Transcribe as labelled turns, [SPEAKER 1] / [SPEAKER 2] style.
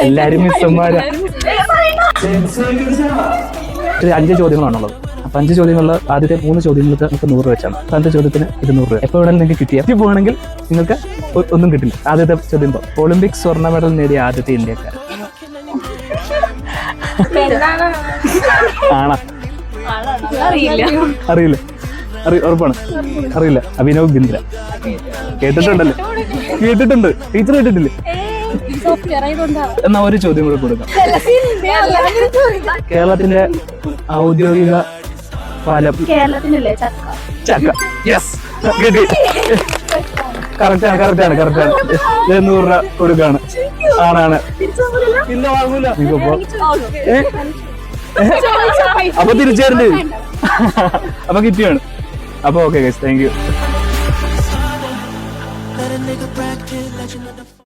[SPEAKER 1] എല്ലാരും മിസ്സന്മാരാ. 5 ചോദ്യങ്ങളാണുള്ളത്. അപ്പൊ 5 ചോദ്യങ്ങളിൽ ആദ്യത്തെ 3 ചോദ്യങ്ങൾക്ക് നമുക്ക് 100 രൂപ വെച്ചാണ്. 5 ചോദ്യത്തിന് 200 രൂപ. എപ്പോൾ വേണമെങ്കിലും നിങ്ങൾക്ക് കിട്ടിയാൽ പോകണമെങ്കിൽ നിങ്ങൾക്ക് ഒന്നും കിട്ടില്ല. ആദ്യത്തെ ചോദ്യം, ഒളിമ്പിക്സ് സ്വർണ്ണ മെഡൽ നേടിയ ആദ്യത്തെ ഇന്ത്യക്കാരൻ ആണോ? അറിയില്ല. ഉറപ്പാണ് അറിയില്ല. അഭിനവ് ബിന്ദ്ര. കേട്ടിട്ടുണ്ടല്ലോ? കേട്ടിട്ടുണ്ട്. ടീച്ചർ കേട്ടിട്ടില്ലേ? എന്നാ ഒരു ചോദ്യം കൂടെ കൊടുക്കാം. കേരളത്തിന്റെ ഔദ്യോഗിക ഫലം ചക്ക. യെസ്, കറക്റ്റാണ്. 200 രൂപ കൊടുക്കാണ്. ആണാണ്. ഇല്ല, വാങ്ങൂല. അപ്പൊ തിരിച്ചേരണ്ട്. അപ്പൊ കിട്ടിയാണ്. അപ്പൊ ഓക്കെ ഗൈസ്, താങ്ക് യു.